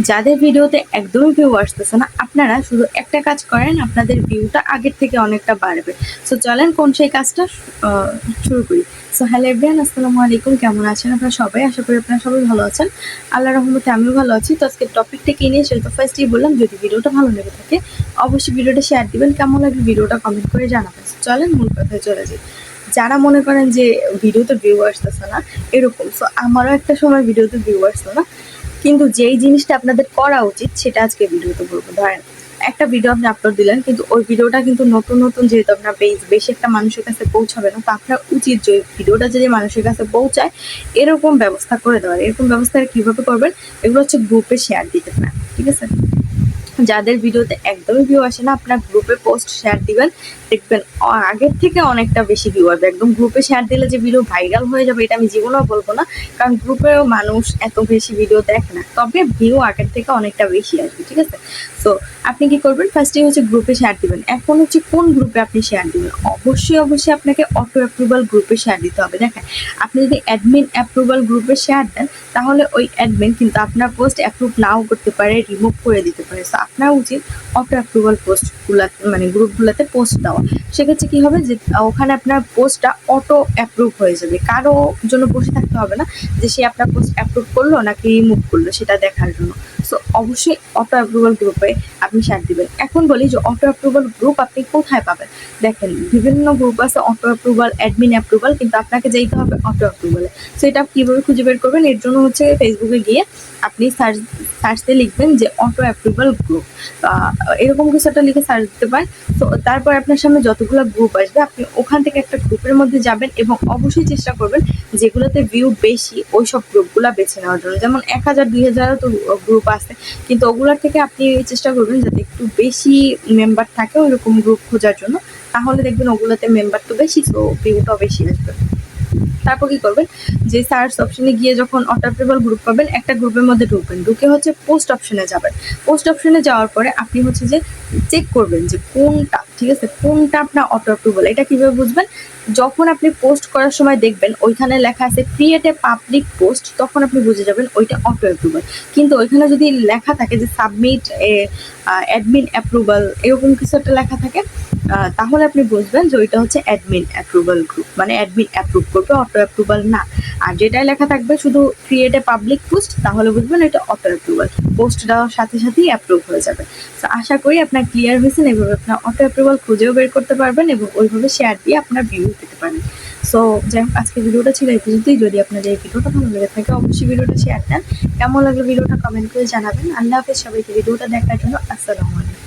যাদের ভিডিওতে একদমই ভিউ আসতেছে না, আপনারা শুধু একটা কাজ করেন, আপনাদের ভিউটা আগের থেকে অনেকটা বাড়বে। সো চলেন কোন সেই কাজটা আহ, শুরু করি। সো হ্যালো এভরিওয়ান, আসসালামু আলাইকুম। কেমন আছেন আপনারা সবাই? আশা করি আপনারা সবাই ভালো আছেন। আল্লাহর রহমতে আমিও ভালো আছি। তো আজকে টপিকটা কি নিয়ে সেটা তো ফার্স্টেই বললাম। যদি ভিডিওটা ভালো লেগে থাকে অবশ্যই ভিডিওটা শেয়ার দিবেন, কেমন লাগবে ভিডিওটা কমেন্ট করে জানাবেন। চলেন মূল কথায় চলে যাই। যারা মনে করেন যে ভিডিওতে ভিউ আসতেছে না এরকম, সো আমারও একটা সময় ভিডিওতে ভিউ আসতো না, কিন্তু যেই জিনিসটা আপনাদের করা উচিত সেটা আজকে ভিডিওতে বলবো। ধরেন একটা ভিডিও আপনি আপলোড দিলেন, কিন্তু ওই ভিডিওটা কিন্তু নতুন নতুন যেহেতু আপনার বেশি একটা মানুষের কাছে পৌঁছাবে না, তো আপনার উচিত যে ভিডিওটা যদি মানুষের কাছে পৌঁছায় এরকম ব্যবস্থা করে দেওয়ার। এরকম ব্যবস্থা কিভাবে করবেন, এগুলো হচ্ছে গ্রুপে শেয়ার দিতে পারেন, ঠিক আছে? যাদের ভিডিওতে একদমই ভিউ আসে না, আপনার গ্রুপে পোস্ট শেয়ার দিবেন, দেখবেন আগের থেকে অনেকটা বেশি ভিউ আসবে। একদম গ্রুপে শেয়ার দিলে যে ভিডিও ভাইরাল হয়ে যাবে এটা আমি জীবনেও বলবো না, কারণ গ্রুপেও মানুষ এত বেশি ভিডিও দেখে না, তবে ভিউ আগের থেকে অনেকটা বেশি আসবে, ঠিক আছে? সো আপনি কি করবেন, ফার্স্টে হচ্ছে গ্রুপে শেয়ার দিবেন। এখন হচ্ছে কোন গ্রুপে আপনি শেয়ার দিবেন, অবশ্যই আপনাকে অটো অ্যাপ্রুভাল গ্রুপে শেয়ার দিতে হবে। দেখেন, আপনি যদি অ্যাডমিন অ্যাপ্রুভাল গ্রুপে শেয়ার দেন, তাহলে ওই অ্যাডমিন কিন্তু আপনার পোস্ট অ্যাপ্রুভ নাও করতে পারে, রিমুভ করে দিতে পারে। সো আপনার উচিত অটো অ্যাপ্রুভাল পোস্টগুলা মানে গ্রুপগুলোতে পোস্ট দেওয়া। সেক্ষেত্রে কি হবে যে ওখানে আপনার পোস্টটা অটো অ্যাপ্রুভ হয়ে যাবে, কারো জন্য বসে থাকতে হবে না যে সে আপনার পোস্ট অ্যাপ্রুভ করলো নাকি রিমুভ করলো সেটা দেখার জন্য। সো অবশ্যই অটো অ্যাপ্রুভাল গ্রুপে আপনি শেয়ার দিবেন। এখন বলি যে অটো অ্যাপ্রুভাল গ্রুপ আপনি কোথায় পাবেন। দেখেন, বিভিন্ন গ্রুপ আছে অটো অ্যাপ্রুভাল, অ্যাডমিন অ্যাপ্রুভাল, কিন্তু আপনাকে যেতে হবে অটো অ্যাপ্রুভালে। সো এটা কীভাবে খুঁজে বের করবেন, এর জন্য হচ্ছে ফেসবুকে গিয়ে আপনি সার্চতে লিখবেন যে অটো অ্যাপ্রুভাল গ্রুপ, এরকম কিছু একটা লিখে সার্চ দিতে পারেন। তো তারপর আপনার সামনে যতগুলো গ্রুপ আসবে আপনি ওখান থেকে একটা গ্রুপের মধ্যে যাবেন এবং অবশ্যই চেষ্টা করবেন যেগুলোতে ভিউ বেশি ওই সব গ্রুপগুলো বেছে নেওয়ার জন্য। যেমন 1000 2000 তো গ্রুপ আছে, কিন্তু ওগুলোর থেকে আপনি চেষ্টা করবেন যাতে একটু বেশি মেম্বার থাকে ওইরকম গ্রুপ খোঁজার জন্য, তাহলে দেখবেন ওগুলোতে মেম্বার তো বেশি, তো ভিউটাও বেশি আসবে। তারপর কি করবেন, যে সার্চ অপশনে গিয়ে যখন অটো অ্যাপ্রুভাল গ্রুপ পাবেন, একটা গ্রুপের মধ্যে ঢুকবেন, ঢুকে হচ্ছে পোস্ট অপশনে যাবেন। পোস্ট অপশনে যাওয়ার পরে আপনি হচ্ছে যে চেক করবেন যে কোনটা, ঠিক আছে, কোনটা আপনার অটো অ্যাপ্রুভাল। এটা কিভাবে বুঝবেন, যখন আপনি পোস্ট করার সময় দেখবেন ওইখানে লেখা আছে ক্রিয়েট এ পাবলিক পোস্ট, তখন আপনি বুঝে যাবেন ওইটা অটো অ্যাপ্রুভাল। কিন্তু ওইখানে যদি লেখা থাকে যে সাবমিট এ অ্যাডমিন অ্যাপ্রুভাল, এরকম কিছু একটা লেখা থাকে, তাহলে আপনি বুঝবেন যে ওইটা হচ্ছে অ্যাডমিন অ্যাপ্রুভাল গ্রুপ, মানে অ্যাডমিন অ্যাপ্রুভ করবে, অটো অ্যাপ্রুভাল না। আর যেটাই লেখা থাকবে শুধু ক্রিয়েট এ পাবলিক পোস্ট, তাহলে বুঝবেন এটা অটো অ্যাপ্রুভাল, পোস্ট দেওয়ার সাথে সাথেই অ্যাপ্রুভ হয়ে যাবে। তো আশা করি আপনার ক্লিয়ার হয়েছেন, এভাবে আপনার অটো অ্যাপ্রুভাল খুঁজেও বের করতে পারবেন এবং ওইভাবে শেয়ার দিয়ে আপনার ভিউ পেতে পারেন। সো যাই হোক, আজকের ভিডিওটা ছিল এই পর্যন্তই। যদি আপনাদের এই ভিডিওটা ভালো লেগে থাকে অবশ্যই ভিডিওটা শেয়ার দেন, কেমন লাগলো ভিডিওটা কমেন্ট করে জানাবেন। আল্লাহ হাফেজ সবাইকে ভিডিওটা দেখার জন্য। আসসালামু আলাইকুম।